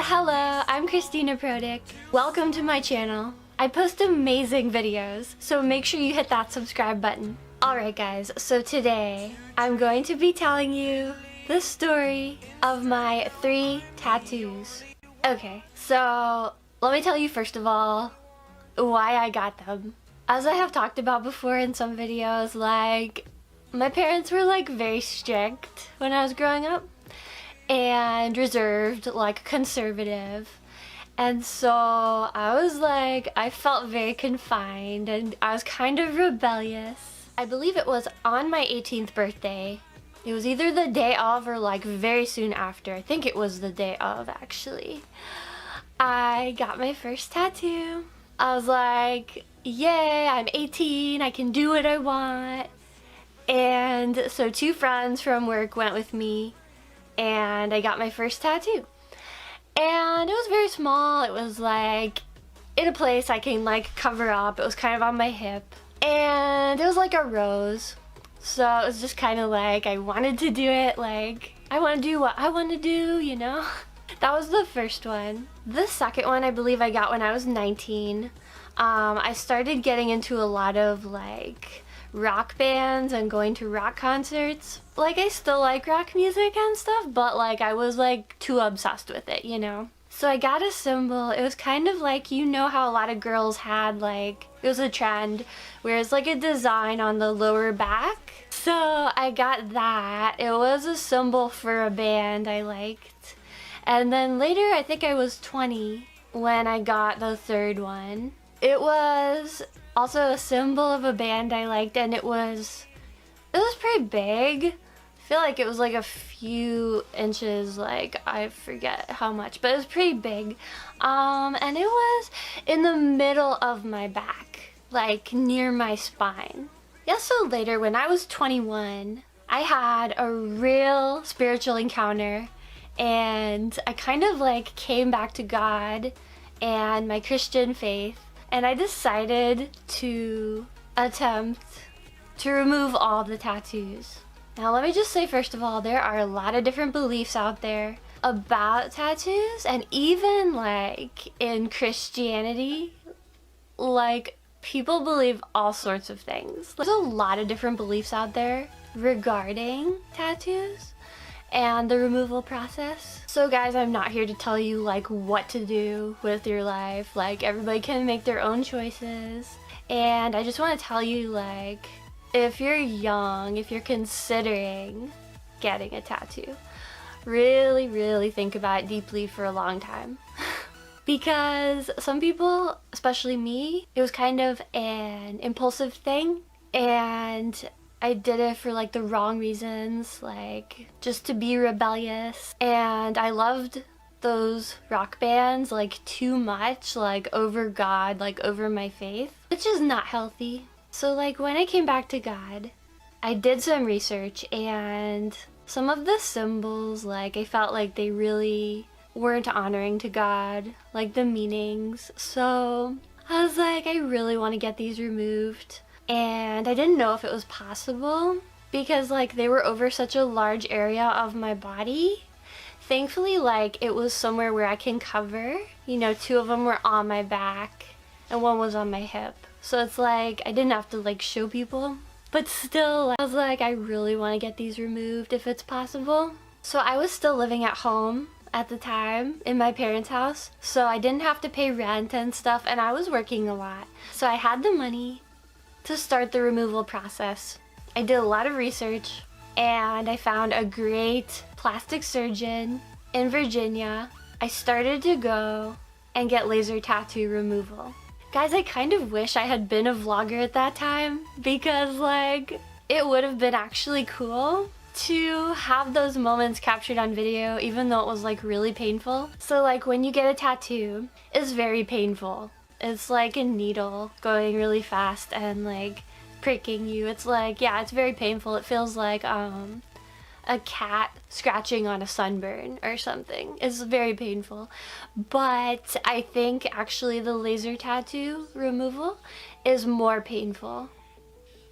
Hello, I'm Christina Prodick. Welcome to my channel. I post amazing videos, so make sure you hit that subscribe button. Alright guys, so today I'm going to be telling you the story of my 3 tattoos. Okay, so let me tell you first of all why I got them. As I have talked about before in some videos, like, my parents were like very strict when I was growing up and reserved, like conservative, and so I felt very confined and I was kind of rebellious. I believe it was on my 18th birthday. It was either the day of or like very soon after. I think it was the day of, actually. I got my first tattoo. I was like, yay, I'm 18, I can do what I want. And so 2 friends from work went with me and I got my first tattoo. And it was very small. It was like in a place I can like cover up. It was kind of on my hip. And it was like a rose. So it was just kind of like I wanted to do it, like I want to do what I want to do, you know? That was the first one. The second one I believe I got when I was 19. I started getting into a lot of like rock bands and going to rock concerts. Like, I still like rock music and stuff, but like I was like too obsessed with it, you know? So I got a symbol. It was kind of like, you know how a lot of girls had like, it was a trend where it's like a design on the lower back. So I got that. It was a symbol for a band I liked. And then later, I think I was 20 when I got the third one. It was also a symbol of a band I liked, and it was pretty big. I feel like it was like a few inches, like I forget how much, but it was pretty big. And it was in the middle of my back, like near my spine. Yeah, so later when I was 21, I had a real spiritual encounter, and I kind of like came back to God and my Christian faith. And I decided to attempt to remove all the tattoos. Now let me just say first of all, there are a lot of different beliefs out there about tattoos, and even like in Christianity, like people believe all sorts of things. There's a lot of different beliefs out there regarding tattoos and the removal process. So guys, I'm not here to tell you like what to do with your life. Like, everybody can make their own choices. And I just want to tell you, like, if you're young, if you're considering getting a tattoo, really think about it deeply for a long time. Because some people, especially me, it was kind of an impulsive thing, and I did it for like the wrong reasons, like just to be rebellious. And I loved those rock bands like too much, like over God, like over my faith, which is not healthy. So like when I came back to God, I did some research, and some of the symbols, like I felt like they really weren't honoring to God, like the meanings. So I was like, I really want to get these removed. And I didn't know if it was possible because like they were over such a large area of my body. Thankfully, like it was somewhere where I can cover. You know, 2 of them were on my back and 1 was on my hip. So it's like I didn't have to like show people. But still, I was like, I really want to get these removed if it's possible. So I was still living at home at the time in my parents' house. So I didn't have to pay rent and stuff, and I was working a lot. So I had the money to start the removal process. I did a lot of research, and I found a great plastic surgeon in Virginia. I started to go and get laser tattoo removal. Guys, I kind of wish I had been a vlogger at that time, because like it would have been actually cool to have those moments captured on video, even though it was like really painful. So like when you get a tattoo, it's very painful. It's like a needle going really fast and like pricking you. It's like, yeah, it's very painful. It feels like a cat scratching on a sunburn or something. It's very painful. But I think actually the laser tattoo removal is more painful.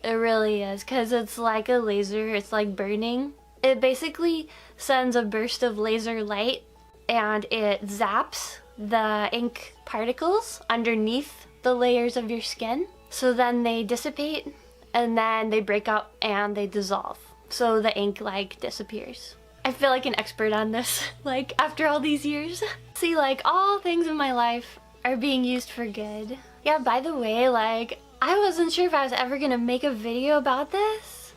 It really is, because it's like a laser. It's like burning. It basically sends a burst of laser light and it zaps the ink particles underneath the layers of your skin. So then they dissipate and then they break up and they dissolve. So the ink like disappears. I feel like an expert on this, like after all these years. See, like all things in my life are being used for good. Yeah, by the way, like I wasn't sure if I was ever gonna make a video about this,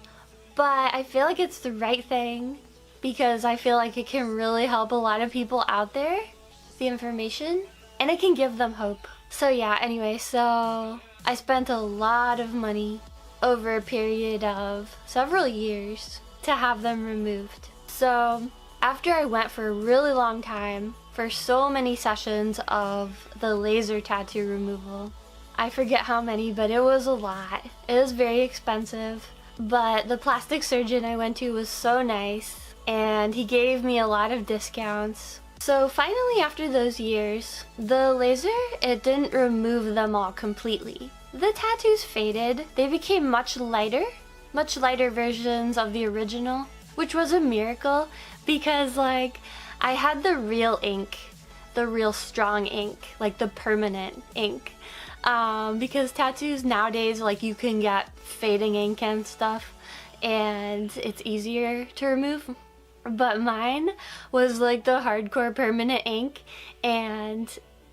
but I feel like it's the right thing because I feel like it can really help a lot of people out there, the information, and it can give them hope. So yeah, anyway, so I spent a lot of money over a period of several years to have them removed. So after I went for a really long time for so many sessions of the laser tattoo removal, I forget how many, but it was a lot. It was very expensive, but the plastic surgeon I went to was so nice and he gave me a lot of discounts. So finally, after those years, the laser, it didn't remove them all completely. The tattoos faded. They became much lighter versions of the original, which was a miracle because like I had the real ink, the real strong ink, like the permanent ink. Because tattoos nowadays, like you can get fading ink and stuff and it's easier to remove. But mine was like the hardcore permanent ink, and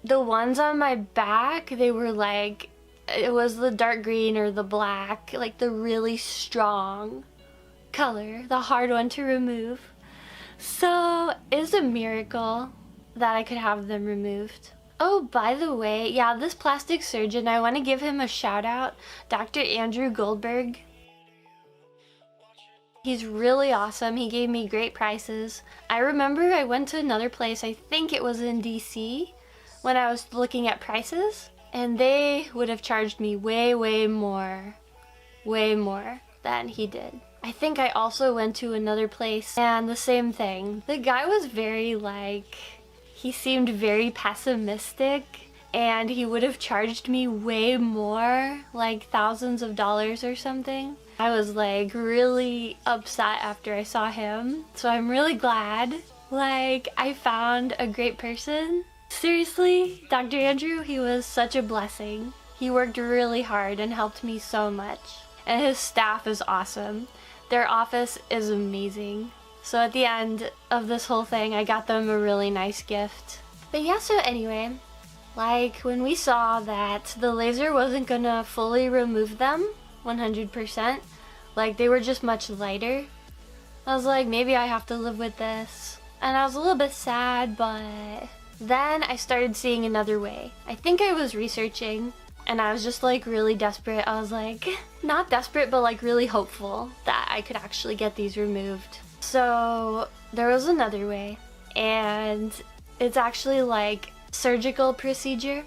the ones on my back, they were like, it was the dark green or the black, like the really strong color, the hard one to remove. So it's a miracle that I could have them removed. Oh, by the way, yeah, this plastic surgeon, I want to give him a shout out, Dr. Andrew Goldberg. He's really awesome. He gave me great prices. I remember I went to another place, I think it was in DC, when I was looking at prices, and they would have charged me way more than he did. I think I also went to another place and the same thing. The guy was very like, he seemed very pessimistic and he would have charged me way more, like thousands of dollars or something. I was like really upset after I saw him, so I'm really glad like I found a great person. Seriously, Dr. Andrew, he was such a blessing. He worked really hard and helped me so much. And his staff is awesome. Their office is amazing. So at the end of this whole thing, I got them a really nice gift. But yeah, so anyway, like when we saw that the laser wasn't gonna fully remove them 100%, like they were just much lighter, I was like, maybe I have to live with this. And I was a little bit sad, but then I started seeing another way. I think I was researching and I was just like really desperate. I was like, not desperate, but like really hopeful that I could actually get these removed. So there was another way, and it's actually like surgical procedure.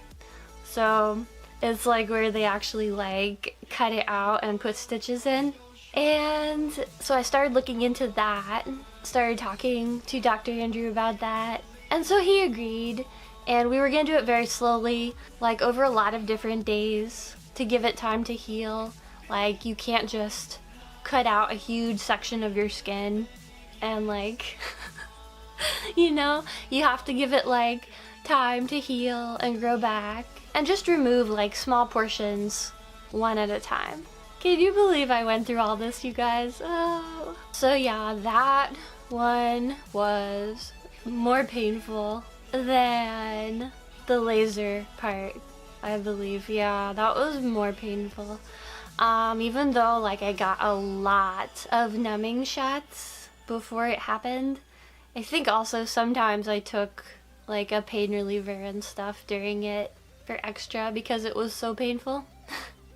So it's like where they actually like cut it out and put stitches in. And so I started looking into that, started talking to Dr. Andrew about that. And so he agreed, and we were gonna do it very slowly, like over a lot of different days to give it time to heal. Like you can't just cut out a huge section of your skin and like, you know, you have to give it like time to heal and grow back and just remove like small portions one at a time. Can you believe I went through all this, you guys? Oh. So yeah, that one was more painful than the laser part, I believe. Yeah, that was more painful. Even though like I got a lot of numbing shots before it happened, I think also sometimes I took like a pain reliever and stuff during it for extra because it was so painful.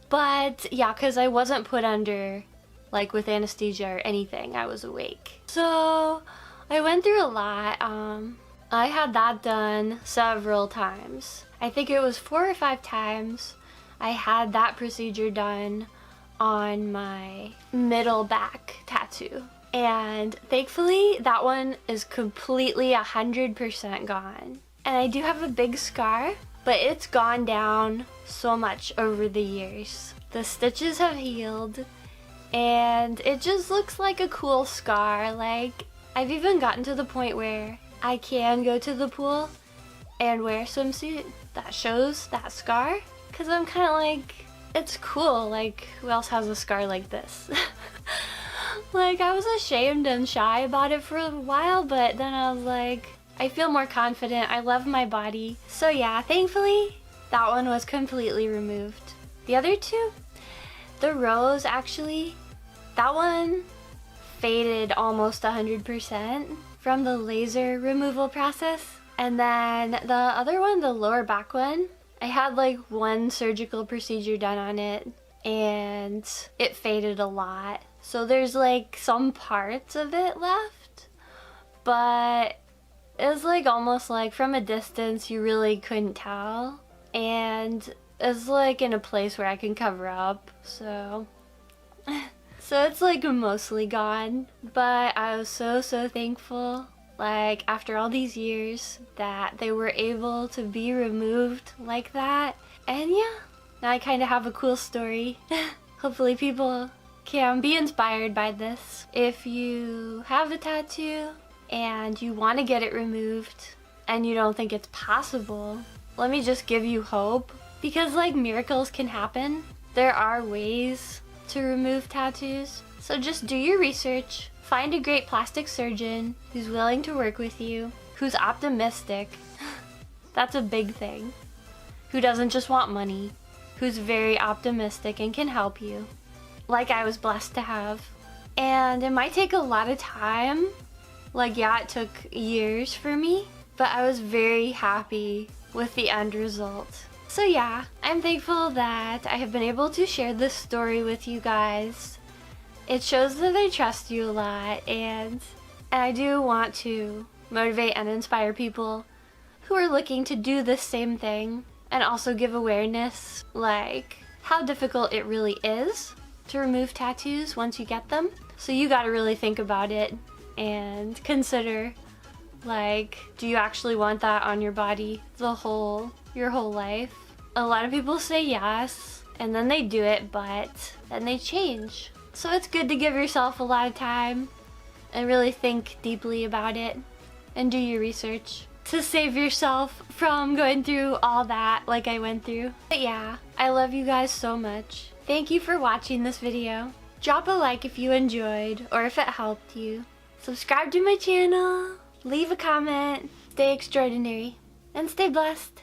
But yeah, because I wasn't put under like with anesthesia or anything, I was awake. So I went through a lot. I had that done several times. I think it was 4 or 5 times I had that procedure done on my middle back tattoo. And thankfully that one is completely 100% gone. And I do have a big scar, but it's gone down so much over the years. The stitches have healed and it just looks like a cool scar. Like I've even gotten to the point where I can go to the pool and wear a swimsuit that shows that scar, because I'm kind of like, it's cool, like who else has a scar like this? Like, I was ashamed and shy about it for a while, but then I was like, I feel more confident, I love my body. So yeah, thankfully that one was completely removed. The other two, the rose actually, that one faded almost 100% from the laser removal process. And then the other one, the lower back one, I had like one surgical procedure done on it and it faded a lot. So there's like some parts of it left, but it's like almost like from a distance you really couldn't tell. And it's like in a place where I can cover up, so so it's like mostly gone. But I was so thankful, like after all these years, that they were able to be removed like that. And yeah, now I kind of have a cool story. Hopefully people can be inspired by this. If you have a tattoo and you want to get it removed and you don't think it's possible, let me just give you hope, because like miracles can happen. There are ways to remove tattoos. So just do your research, find a great plastic surgeon who's willing to work with you, who's optimistic. That's a big thing. Who doesn't just want money, who's very optimistic and can help you, like I was blessed to have. And it might take a lot of time. Like, yeah, it took years for me, but I was very happy with the end result. So yeah, I'm thankful that I have been able to share this story with you guys. It shows that I trust you a lot, and I do want to motivate and inspire people who are looking to do the same thing, and also give awareness, like how difficult it really is to remove tattoos once you get them. So you gotta really think about it and consider, like, do you actually want that on your body your whole life? A lot of people say yes, and then they do it, but then they change. So it's good to give yourself a lot of time and really think deeply about it and do your research to save yourself from going through all that like I went through. But yeah, I love you guys so much. Thank you for watching this video. Drop a like if you enjoyed or if it helped you. Subscribe to my channel, leave a comment, stay extraordinary, and stay blessed.